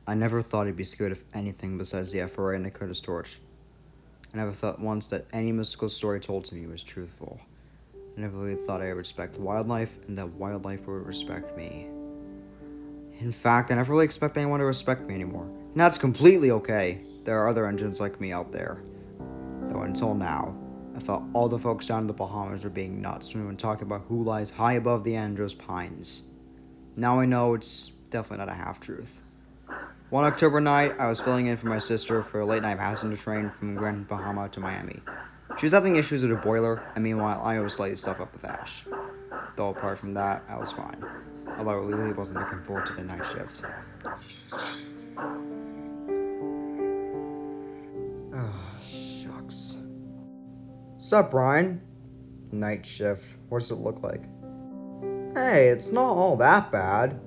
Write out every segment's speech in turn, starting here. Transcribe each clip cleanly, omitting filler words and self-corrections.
I never thought I'd be scared of anything besides the FRA and the Curtis torch. I never thought once that any mystical story told to me was truthful. I never really thought I would respect wildlife and that wildlife would respect me. In fact, I never really expect anyone to respect me anymore. And that's completely okay. There are other engines like me out there. Though until now, I thought all the folks down in the Bahamas were being nuts when we were talking about who lies high above the Andros Pines. Now I know it's definitely not a half-truth. One October night, I was filling in for my sister for a late-night passenger train from Grand Bahama to Miami. She was having issues with her boiler, and meanwhile, I was slightly stuff up with ash. Though apart from that, I was fine. Although I really wasn't looking forward to the night shift. Oh, shucks. Sup, Brian? Night shift. What does it look like? Hey, it's not all that bad.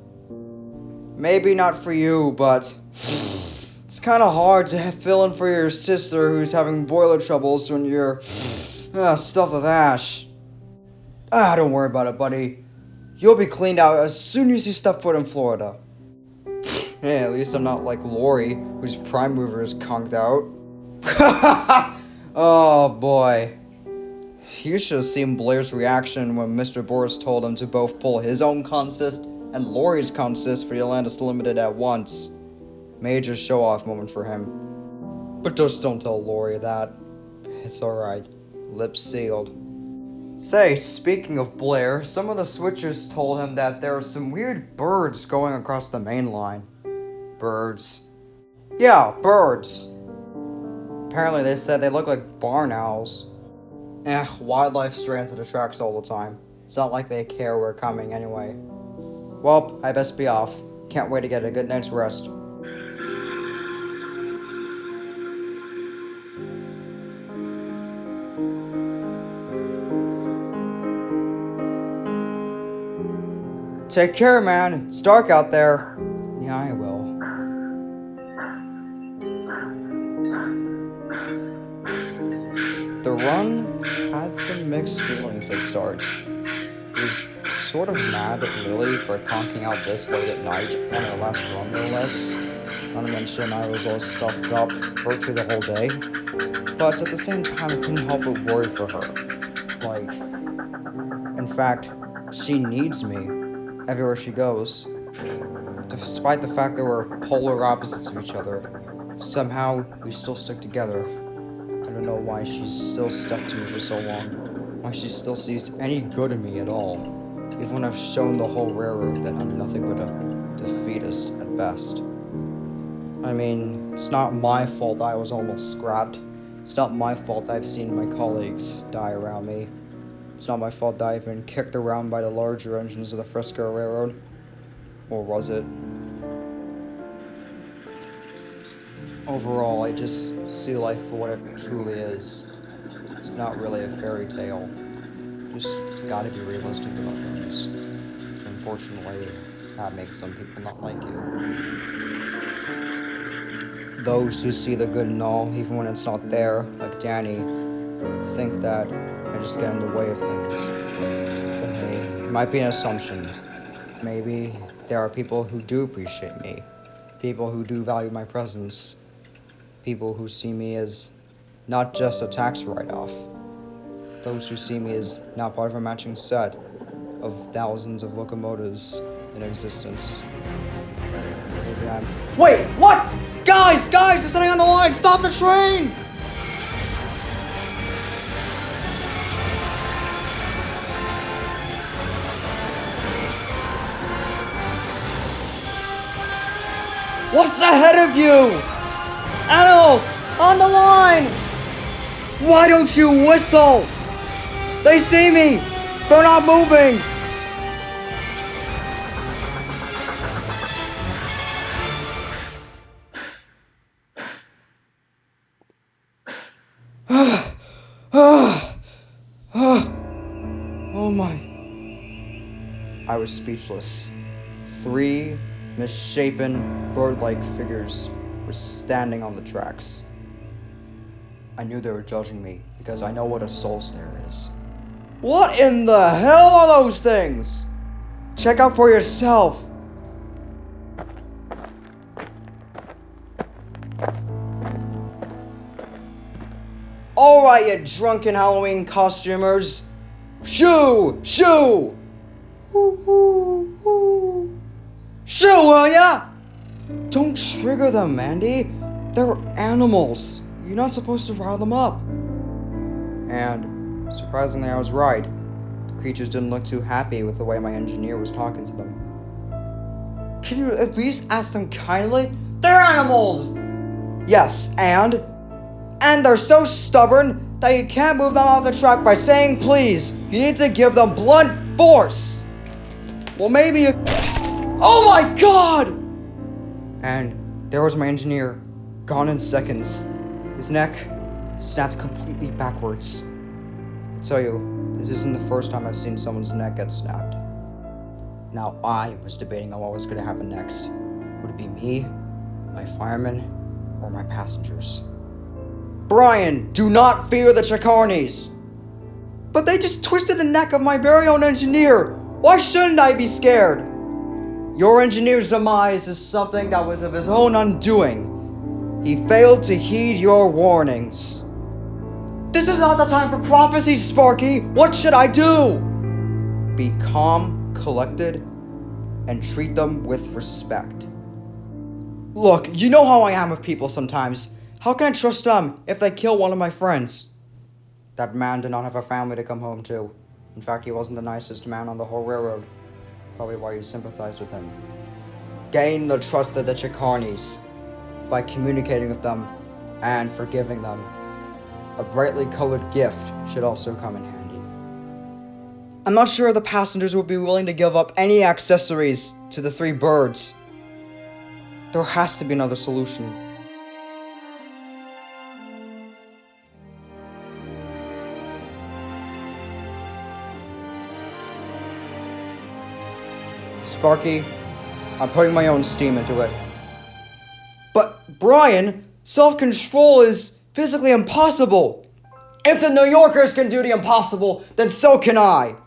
Maybe not for you, but it's kind of hard to fill in for your sister who's having boiler troubles when you're stuffed with ash. Don't worry about it, buddy. You'll be cleaned out as soon as you step foot in Florida. Hey, at least I'm not like Lori, whose prime mover is conked out. Oh boy. You should have seen Blair's reaction when Mr. Boris told him to both pull his own consist and Lori's consist for Yolanda's Limited at once. Major show-off moment for him. But just don't tell Lori that. It's alright. Lips sealed. Say, speaking of Blair, some of the switchers told him that there are some weird birds going across the main line. Birds. Yeah, birds. Apparently they said they look like barn owls. Wildlife strands at the tracks all the time. It's not like they care we're coming anyway. Well, I best be off. Can't wait to get a good night's rest. Take care, man. It's dark out there. Yeah, I will. The run had some mixed feelings at start. It was sort of mad at Lily for conking out this late at night on her last run, no less. Not to mention I was all stuffed up virtually the whole day. But at the same time, I couldn't help but worry for her. Like, in fact, she needs me everywhere she goes. Despite the fact that we're polar opposites of each other, somehow we still stick together. I don't know why she's still stuck to me for so long. Why she still sees any good in me at all. Even when I've shown the whole railroad that I'm nothing but a defeatist at best. I mean, it's not my fault I was almost scrapped. It's not my fault I've seen my colleagues die around me. It's not my fault that I've been kicked around by the larger engines of the Frisco Railroad. Or was it? Overall, I just see life for what it truly is. It's not really a fairy tale. Just gotta be realistic about things. Unfortunately, that makes some people not like you. Those who see the good in all, even when it's not there, like Danny, think that I just get in the way of things. But hey, it might be an assumption. Maybe there are people who do appreciate me. People who do value my presence. People who see me as not just a tax write-off. Those who see me as not part of a matching set of thousands of locomotives in existence. Maybe I'm... Wait, what? Guys, there's something on the line! Stop the train! What's ahead of you? Animals! On the line! Why don't you whistle? They see me! They're not moving! Oh my. I was speechless. 3 misshapen, bird-like figures were standing on the tracks. I knew they were judging me, because I know what a soul stare is. What in the hell are those things? Check out for yourself! right, you drunken Halloween costumers! Shoo! Shoo! Shoo, will ya? Don't trigger them, Mandy. They're animals. You're not supposed to rile them up. And, surprisingly, I was right. The creatures didn't look too happy with the way my engineer was talking to them. Can you at least ask them kindly? They're animals! Yes, and they're so stubborn that you can't move them off the track by saying please. You need to give them blunt force. Well, maybe you... Oh my god! And there was my engineer, gone in seconds. His neck snapped completely backwards. I tell you, this isn't the first time I've seen someone's neck get snapped. Now I was debating on what was going to happen next. Would it be me, my fireman, or my passengers? Brian, do not fear the Chickarnies! But they just twisted the neck of my very own engineer! Why shouldn't I be scared? Your engineer's demise is something that was of his own undoing. He failed to heed your warnings. This is not the time for prophecies, Sparky! What should I do? Be calm, collected, and treat them with respect. Look, you know how I am with people sometimes. How can I trust them if they kill one of my friends? That man did not have a family to come home to. In fact, he wasn't the nicest man on the whole railroad. Probably why you sympathized with him. Gain the trust of the Chickarnies by communicating with them and forgiving them. A brightly colored gift should also come in handy. I'm not sure the passengers would be willing to give up any accessories to the three birds. There has to be another solution. Sparky, I'm putting my own steam into it. But, Brian, self-control is physically impossible. If the New Yorkers can do the impossible, then so can I.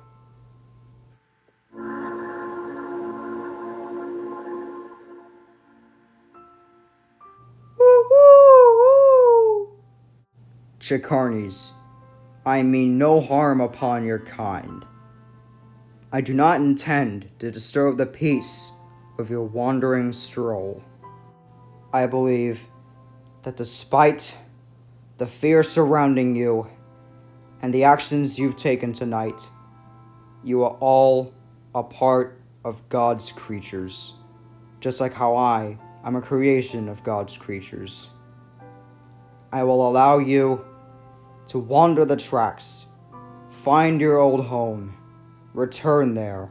Chickarnies, I mean no harm upon your kind. I do not intend to disturb the peace of your wandering stroll. I believe that despite the fear surrounding you and the actions you've taken tonight, you are all a part of God's creatures, just like how I am a creation of God's creatures. I will allow you to wander the tracks, find your old home, return there,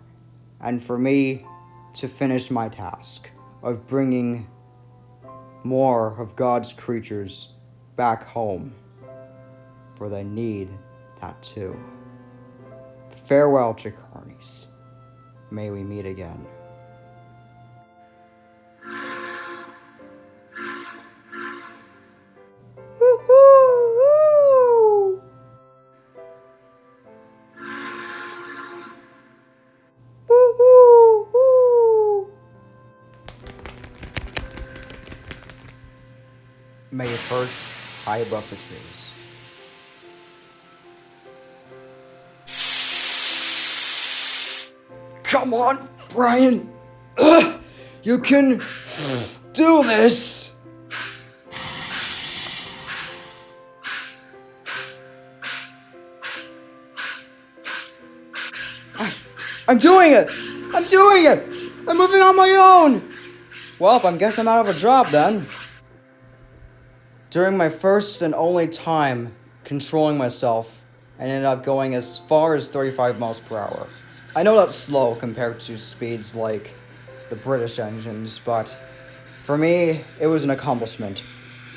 and for me to finish my task of bringing more of God's creatures back home, for they need that too. Farewell, Chickarnies. May we meet again. May it perch high above the trees. Come on, Brian! You can do this! I'm doing it! I'm doing it! I'm moving on my own! Well, I guess I'm out of a job then. During my first and only time controlling myself, I ended up going as far as 35 miles per hour. I know that's slow compared to speeds like the British engines, but for me, it was an accomplishment,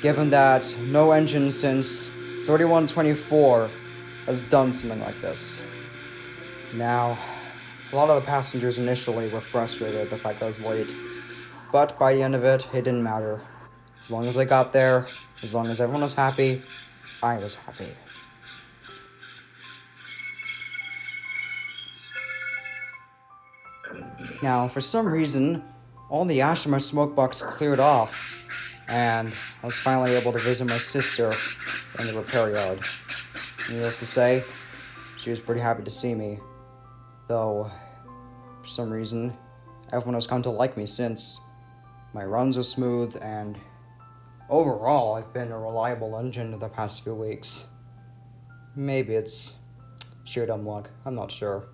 given that no engine since 3124 has done something like this. Now, a lot of the passengers initially were frustrated at the fact I was late, but by the end of it, it didn't matter. As long as I got there, as long as everyone was happy, I was happy. Now, for some reason, all the ash in my smoke box cleared off, and I was finally able to visit my sister in the repair yard. Needless to say, she was pretty happy to see me, though, for some reason, everyone has come to like me since. My runs are smooth, and overall, I've been a reliable engine the past few weeks. Maybe it's sheer dumb luck, I'm not sure.